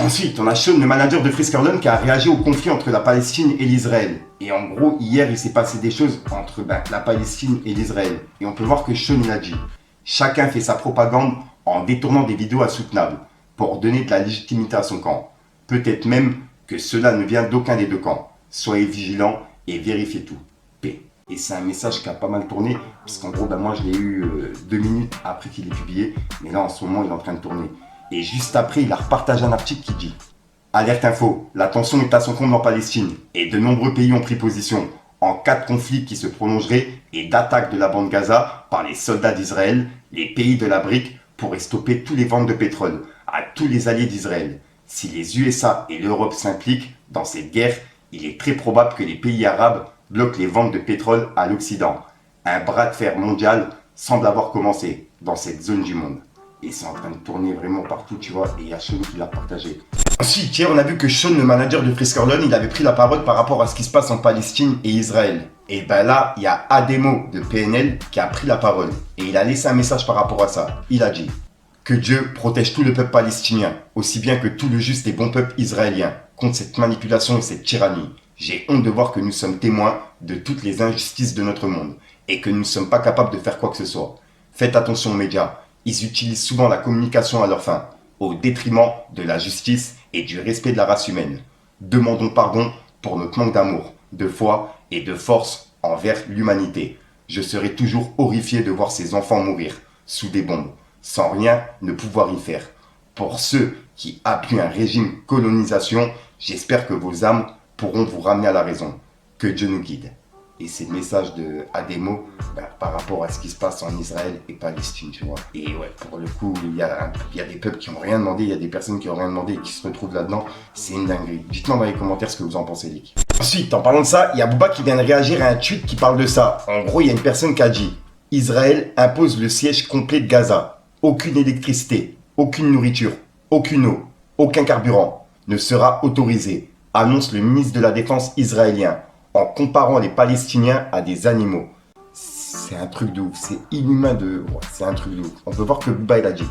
Ensuite, on a Sean, le manager de Friskerlon, qui a réagi au conflit entre la Palestine et l'Israël. Et en gros, hier, il s'est passé des choses entre la Palestine et l'Israël. Et on peut voir que Sean, il a dit « Chacun fait sa propagande en détournant des vidéos insoutenables pour donner de la légitimité à son camp. Peut-être même que cela ne vient d'aucun des deux camps. Soyez vigilants et vérifiez tout. Paix. » Et c'est un message qui a pas mal tourné, parce qu'en gros, moi, je l'ai eu 2 minutes après qu'il ait publié. Mais là, en ce moment, il est en train de tourner. Et juste après, il a repartagé un article qui dit « Alerte info, la tension est à son comble en Palestine et de nombreux pays ont pris position en cas de conflit qui se prolongerait et d'attaque de la bande Gaza par les soldats d'Israël, les pays de la brique pourraient stopper tous les ventes de pétrole à tous les alliés d'Israël. Si les USA et l'Europe s'impliquent dans cette guerre, il est très probable que les pays arabes bloquent les ventes de pétrole à l'Occident. Un bras de fer mondial semble avoir commencé dans cette zone du monde. » Et c'est en train de tourner vraiment partout, tu vois, et il y a Sean qui l'a partagé. Ensuite, hier, on a vu que Sean, le manager de Friskerlon, il avait pris la parole par rapport à ce qui se passe en Palestine et Israël. Et ben là, il y a Ademo de PNL qui a pris la parole. Et il a laissé un message par rapport à ça. Il a dit que Dieu protège tout le peuple palestinien, aussi bien que tout le juste et bon peuple israélien, contre cette manipulation et cette tyrannie. J'ai honte de voir que nous sommes témoins de toutes les injustices de notre monde, et que nous ne sommes pas capables de faire quoi que ce soit. Faites attention aux médias. Ils utilisent souvent la communication à leur fin, au détriment de la justice et du respect de la race humaine. Demandons pardon pour notre manque d'amour, de foi et de force envers l'humanité. Je serai toujours horrifié de voir ces enfants mourir sous des bombes, sans rien ne pouvoir y faire. Pour ceux qui appuient un régime colonisation, j'espère que vos âmes pourront vous ramener à la raison. Que Dieu nous guide. Et c'est le message de Ademo par rapport à ce qui se passe en Israël et Palestine, tu vois. Et ouais, pour le coup, il y a des peuples qui n'ont rien demandé, il y a des personnes qui n'ont rien demandé et qui se retrouvent là-dedans. C'est une dinguerie. Dites-moi dans les commentaires ce que vous en pensez, Lick. Ensuite, en parlant de ça, il y a Booba qui vient de réagir à un tweet qui parle de ça. En gros, il y a une personne qui a dit « Israël impose le siège complet de Gaza. Aucune électricité, aucune nourriture, aucune eau, aucun carburant ne sera autorisé, annonce le ministre de la Défense israélien. En comparant les Palestiniens à des animaux. » C'est un truc de ouf, c'est inhumain de... Ouais, c'est un truc de ouf. On peut voir que Booba il a dit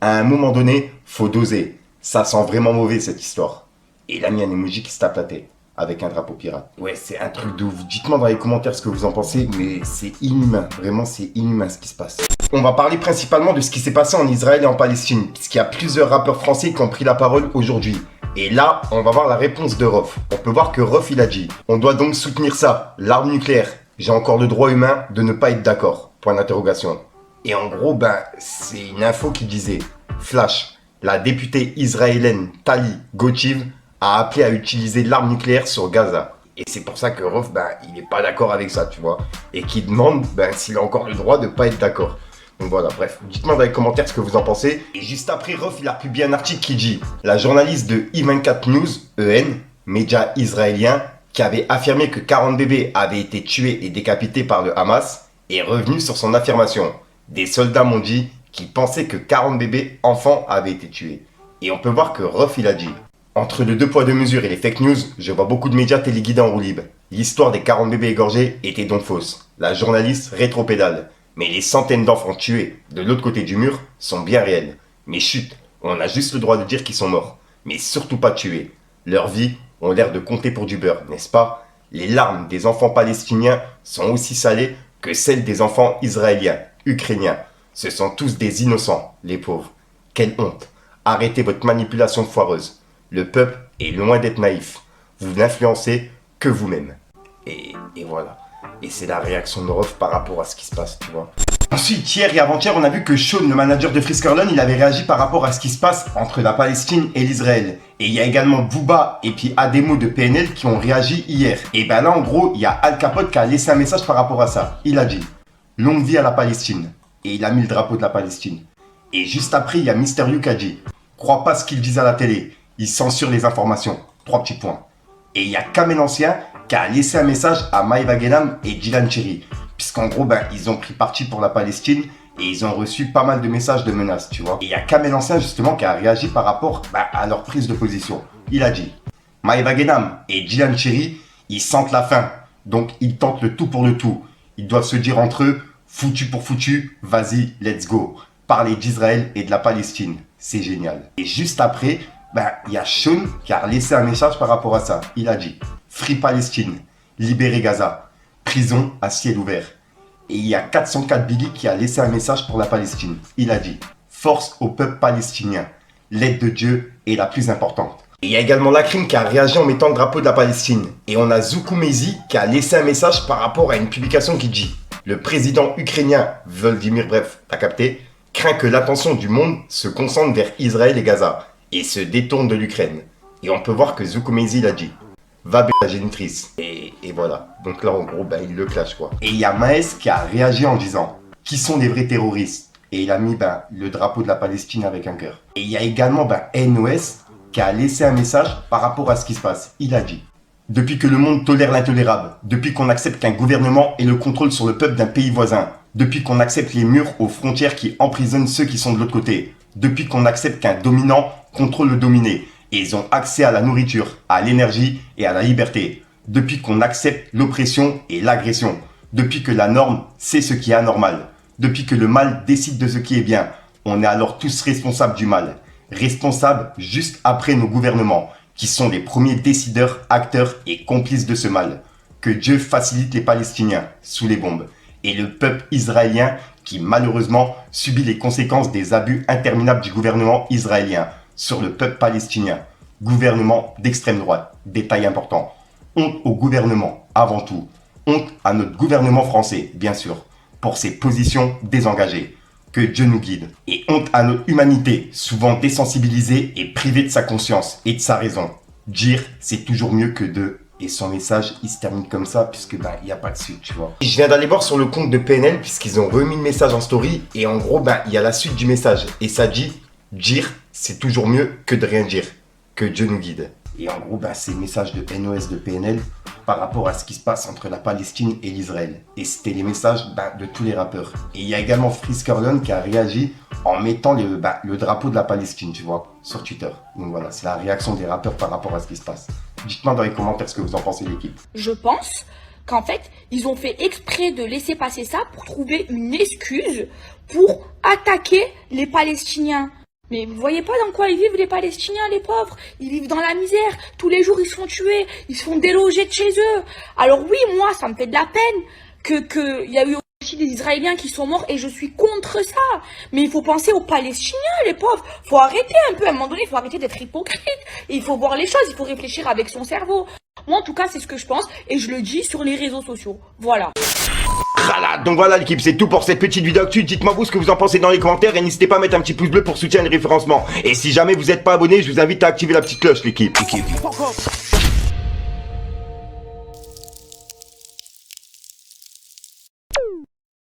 à un moment donné, faut doser. Ça sent vraiment mauvais cette histoire. Et il a mis un emoji qui se tape la tête avec un drapeau pirate. Ouais, c'est un truc de ouf. Dites-moi dans les commentaires ce que vous en pensez, mais c'est inhumain. Vraiment, c'est inhumain ce qui se passe. On va parler principalement de ce qui s'est passé en Israël et en Palestine, puisqu'il y a plusieurs rappeurs français qui ont pris la parole aujourd'hui. Et là, on va voir la réponse de Rof. On peut voir que Rof, il a dit « On doit donc soutenir ça, l'arme nucléaire. J'ai encore le droit humain de ne pas être d'accord. » Point d'interrogation. Et en gros, c'est une info qui disait « Flash, la députée israélienne Tali Gotiv a appelé à utiliser l'arme nucléaire sur Gaza. » Et c'est pour ça que Rof, il n'est pas d'accord avec ça, tu vois. Et qui demande s'il a encore le droit de ne pas être d'accord. Donc voilà, bref, dites-moi dans les commentaires ce que vous en pensez. Et juste après, Rof, il a publié un article qui dit « La journaliste de I24 News, EN, média israélien, qui avait affirmé que 40 bébés avaient été tués et décapités par le Hamas, est revenue sur son affirmation. Des soldats m'ont dit qu'ils pensaient que 40 bébés enfants avaient été tués. » Et on peut voir que Rof, il a dit « Entre le 2 poids 2 mesures et les fake news, je vois beaucoup de médias téléguidés en roue libre. L'histoire des 40 bébés égorgés était donc fausse. La journaliste rétropédale. Mais les centaines d'enfants tués de l'autre côté du mur sont bien réels. Mais chut, on a juste le droit de dire qu'ils sont morts, mais surtout pas tués. Leurs vies ont l'air de compter pour du beurre, n'est-ce pas? Les larmes des enfants palestiniens sont aussi salées que celles des enfants israéliens, ukrainiens. Ce sont tous des innocents, les pauvres. Quelle honte! Arrêtez votre manipulation foireuse. Le peuple est loin d'être naïf. Vous n'influencez que vous-même. Et voilà. Et c'est la réaction de Rof par rapport à ce qui se passe, tu vois. Ensuite, hier et avant-hier, on a vu que Sean, le manager de Friskerlon, il avait réagi par rapport à ce qui se passe entre la Palestine et l'Israël. Et il y a également Booba et puis Ademo de PNL qui ont réagi hier. Et là, en gros, il y a Al Capote qui a laissé un message par rapport à ça. Il a dit « Longue vie à la Palestine ». Et il a mis le drapeau de la Palestine. Et juste après, il y a Mister You qui a dit « Crois pas ce qu'ils disent à la télé. Ils censurent les informations. » 3 petits points. Et il y a Kamel Ancien qui a laissé un message à Maïva Guénam et Dylan Cherry. Puisqu'en gros, ils ont pris parti pour la Palestine et ils ont reçu pas mal de messages de menaces, tu vois. Et il y a Kamel Ancien justement qui a réagi par rapport à leur prise de position. Il a dit Maïva Guénam et Dylan Cherry, ils sentent la faim. Donc ils tentent le tout pour le tout. Ils doivent se dire entre eux, foutu pour foutu, vas-y, let's go. Parler d'Israël et de la Palestine, c'est génial. Et juste après, Ben, il y a Sean qui a laissé un message par rapport à ça. Il a dit « Free Palestine, libérez Gaza, prison à ciel ouvert ». Et il y a 404 Billy qui a laissé un message pour la Palestine. Il a dit « Force au peuple palestinien, l'aide de Dieu est la plus importante ». Et il y a également Lakrim qui a réagi en mettant le drapeau de la Palestine. Et on a Zoukoumezi qui a laissé un message par rapport à une publication qui dit « Le président ukrainien Volodymyr, bref, t'as capté, craint que l'attention du monde se concentre vers Israël et Gaza et se détourne de l'Ukraine. » Et on peut voir que Zoukoumezi l'a dit. Va la génitrice. Et voilà. Donc là, en gros, ben, il le clash, quoi. Et il y a Maes qui a réagi en disant « Qui sont les vrais terroristes ?» Et il a mis le drapeau de la Palestine avec un cœur. Et il y a également NOS qui a laissé un message par rapport à ce qui se passe. Il a dit « Depuis que le monde tolère l'intolérable, depuis qu'on accepte qu'un gouvernement ait le contrôle sur le peuple d'un pays voisin, depuis qu'on accepte les murs aux frontières qui emprisonnent ceux qui sont de l'autre côté, depuis qu'on accepte qu'un dominant contrôle le dominé, et ils ont accès à la nourriture, à l'énergie et à la liberté, depuis qu'on accepte l'oppression et l'agression, depuis que la norme sait ce qui est anormal, depuis que le mal décide de ce qui est bien, on est alors tous responsables du mal. Responsables juste après nos gouvernements, qui sont les premiers décideurs, acteurs et complices de ce mal. Que Dieu facilite les Palestiniens sous les bombes et le peuple israélien qui malheureusement subit les conséquences des abus interminables du gouvernement israélien sur le peuple palestinien. Gouvernement d'extrême droite. Détail important. Honte au gouvernement avant tout. Honte à notre gouvernement français, bien sûr, pour ses positions désengagées. Que Dieu nous guide. Et honte à notre humanité, souvent désensibilisée et privée de sa conscience et de sa raison. Dire, c'est toujours mieux que de... Et son message, il se termine comme ça, puisque il n'y a pas de suite, tu vois. Je viens d'aller voir sur le compte de PNL, puisqu'ils ont remis le message en story. Et en gros, il y a la suite du message. Et ça dit, dire, c'est toujours mieux que de rien dire. Que Dieu nous guide. Et en gros, c'est le message de NOS de PNL par rapport à ce qui se passe entre la Palestine et l'Israël. Et c'était les messages de tous les rappeurs. Et il y a également Friskerlon qui a réagi en mettant le drapeau de la Palestine, tu vois, sur Twitter. Donc voilà, c'est la réaction des rappeurs par rapport à ce qui se passe. Dites-moi dans les commentaires ce que vous en pensez, l'équipe. Je pense qu'en fait, ils ont fait exprès de laisser passer ça pour trouver une excuse pour attaquer les Palestiniens. Mais vous voyez pas dans quoi ils vivent les Palestiniens, les pauvres? Ils vivent dans la misère. Tous les jours, ils se font tuer. Ils se font déloger de chez eux. Alors oui, moi, ça me fait de la peine qu'il y a eu aussi des Israéliens qui sont morts et je suis contre ça. Mais il faut penser aux Palestiniens, les pauvres. Faut arrêter un peu. À un moment donné, il faut arrêter d'être hypocrite. Et il faut voir les choses. Il faut réfléchir avec son cerveau. Moi, en tout cas, c'est ce que je pense et je le dis sur les réseaux sociaux. Voilà. Voilà, donc voilà l'équipe, c'est tout pour cette petite vidéo actu. Dites-moi vous ce que vous en pensez dans les commentaires et n'hésitez pas à mettre un petit pouce bleu pour soutenir le référencement. Et si jamais vous n'êtes pas abonné, je vous invite à activer la petite cloche l'équipe.